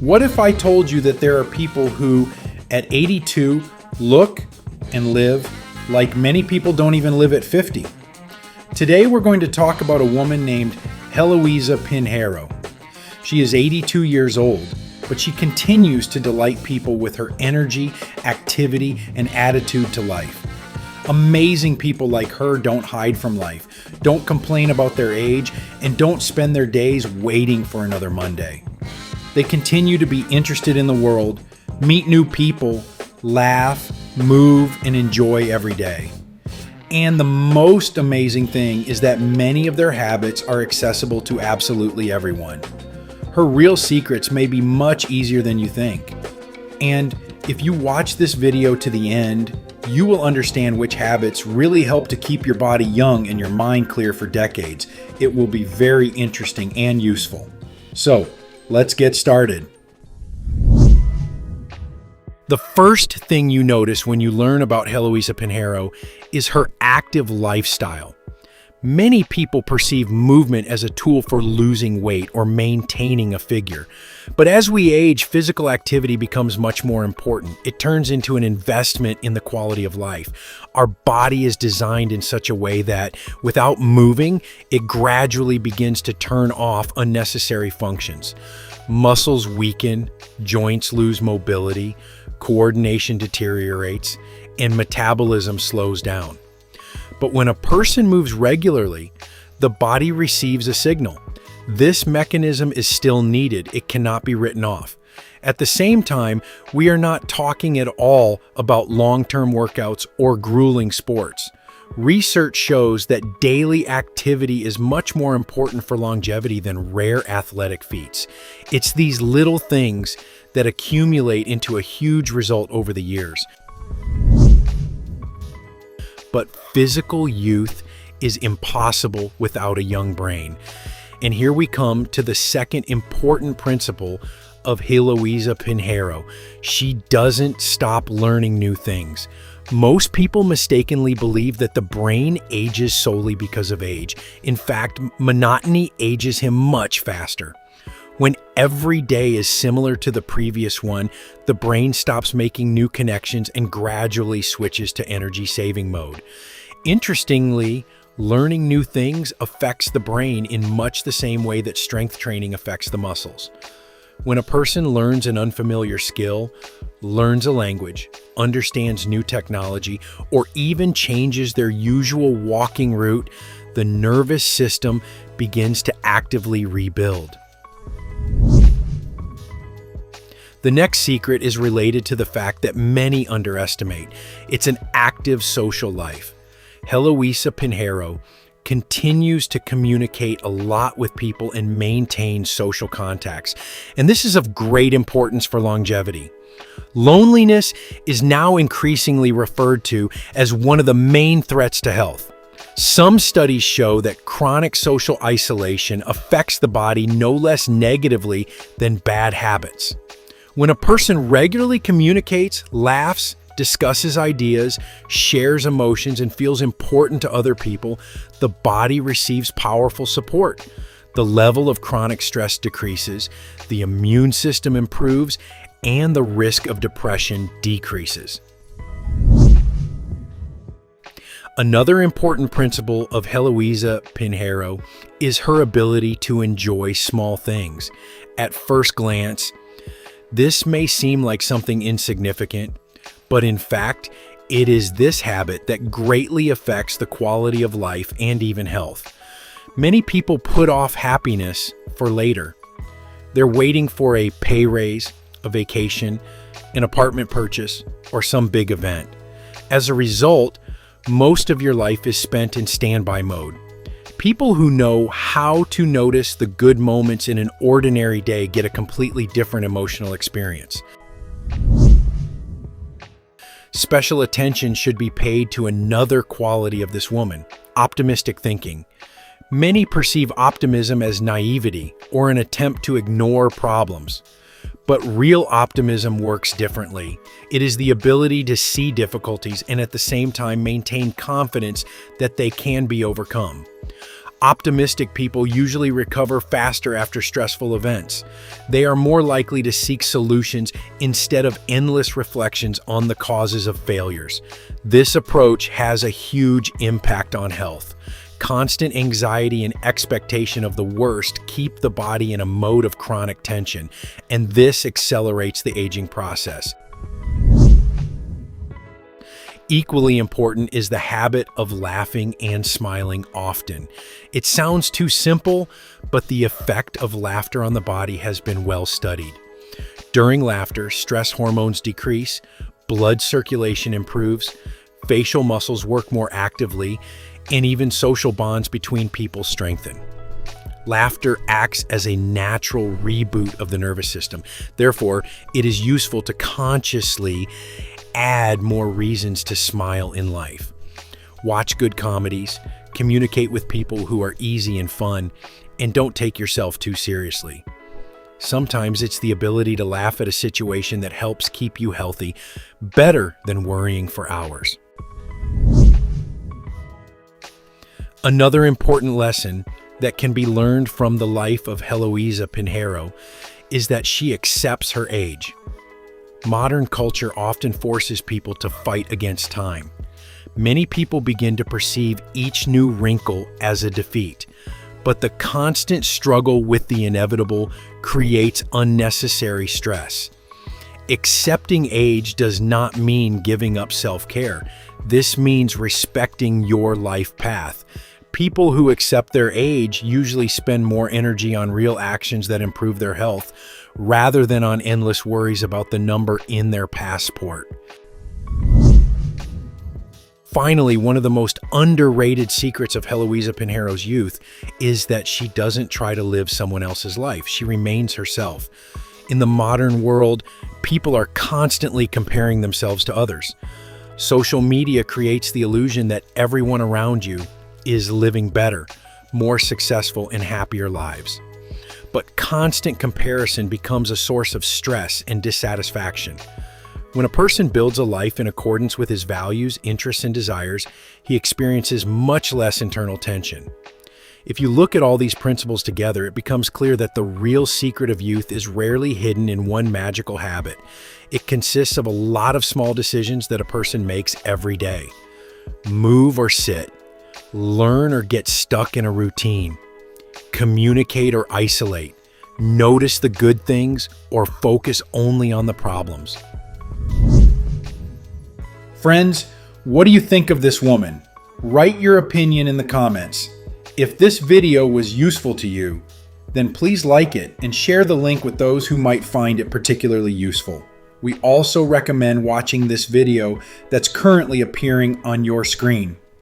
What if I told you that there are people who, at 82, look and live like many people don't even live at 50? Today we're going to talk about a woman named Heloisa Pinheiro. She is 82 years old, but she continues to delight people with her energy, activity, and attitude to life. Amazing people like her don't hide from life, don't complain about their age, and don't spend their days waiting for another Monday. They continue to be interested in the world, meet new people, laugh, move, and enjoy every day. And the most amazing thing is that many of their habits are accessible to absolutely everyone. Her real secrets may be much easier than you think. And if you watch this video to the end, you will understand which habits really help to keep your body young and your mind clear for decades. It will be very interesting and useful. So, let's get started. The first thing you notice when you learn about Heloisa Pinheiro is her active lifestyle. Many people perceive movement as a tool for losing weight or maintaining a figure. But as we age, physical activity becomes much more important. It turns into an investment in the quality of life. Our body is designed in such a way that without moving, it gradually begins to turn off unnecessary functions. Muscles weaken, joints lose mobility, coordination deteriorates, and metabolism slows down. But when a person moves regularly, the body receives a signal. This mechanism is still needed. It cannot be written off. At the same time, we are not talking at all about long-term workouts or grueling sports. Research shows that daily activity is much more important for longevity than rare athletic feats. It's these little things that accumulate into a huge result over the years. But physical youth is impossible without a young brain. And here we come to the second important principle of Heloisa Pinheiro. She doesn't stop learning new things. Most people mistakenly believe that the brain ages solely because of age. In fact, monotony ages him much faster. When every day is similar to the previous one, the brain stops making new connections and gradually switches to energy-saving mode. Interestingly, learning new things affects the brain in much the same way that strength training affects the muscles. When a person learns an unfamiliar skill, learns a language, understands new technology, or even changes their usual walking route, the nervous system begins to actively rebuild. The next secret is related to the fact that many underestimate. It's an active social life. Heloisa Pinheiro continues to communicate a lot with people and maintain social contacts. And this is of great importance for longevity. Loneliness is now increasingly referred to as one of the main threats to health. Some studies show that chronic social isolation affects the body no less negatively than bad habits. When a person regularly communicates, laughs, discusses ideas, shares emotions, and feels important to other people, the body receives powerful support. The level of chronic stress decreases, the immune system improves, and the risk of depression decreases. Another important principle of Heloisa Pinheiro is her ability to enjoy small things. At first glance, this may seem like something insignificant, but in fact, it is this habit that greatly affects the quality of life and even health. Many people put off happiness for later. They're waiting for a pay raise, a vacation, an apartment purchase, or some big event. As a result, most of your life is spent in standby mode. People who know how to notice the good moments in an ordinary day get a completely different emotional experience. Special attention should be paid to another quality of this woman: optimistic thinking. Many perceive optimism as naivety or an attempt to ignore problems. But real optimism works differently. It is the ability to see difficulties and at the same time maintain confidence that they can be overcome. Optimistic people usually recover faster after stressful events. They are more likely to seek solutions instead of endless reflections on the causes of failures. This approach has a huge impact on health. Constant anxiety and expectation of the worst keep the body in a mode of chronic tension, and this accelerates the aging process. Equally important is the habit of laughing and smiling often. It sounds too simple, but the effect of laughter on the body has been well studied. During laughter, stress hormones decrease, blood circulation improves, facial muscles work more actively, and even social bonds between people strengthen. Laughter acts as a natural reboot of the nervous system. Therefore, it is useful to consciously add more reasons to smile in life. Watch good comedies, communicate with people who are easy and fun, and don't take yourself too seriously. Sometimes it's the ability to laugh at a situation that helps keep you healthy, better than worrying for hours. Another important lesson that can be learned from the life of Heloisa Pinheiro is that she accepts her age. Modern culture often forces people to fight against time. Many people begin to perceive each new wrinkle as a defeat, but the constant struggle with the inevitable creates unnecessary stress. Accepting age does not mean giving up self-care. This means respecting your life path. People who accept their age usually spend more energy on real actions that improve their health, rather than on endless worries about the number in their passport. Finally, one of the most underrated secrets of Heloisa Pinheiro's youth is that she doesn't try to live someone else's life. She remains herself. In the modern world, people are constantly comparing themselves to others. Social media creates the illusion that everyone around you is living better, more successful, and happier lives. But constant comparison becomes a source of stress and dissatisfaction. When a person builds a life in accordance with his values, interests, and desires, he experiences much less internal tension. If you look at all these principles together, it becomes clear that the real secret of youth is rarely hidden in one magical habit. It consists of a lot of small decisions that a person makes every day. Move or sit, learn or get stuck in a routine, communicate or isolate, notice the good things or focus only on the problems. Friends, what do you think of this woman? Write your opinion in the comments. If this video was useful to you, then please like it and share the link with those who might find it particularly useful. We also recommend watching this video that's currently appearing on your screen.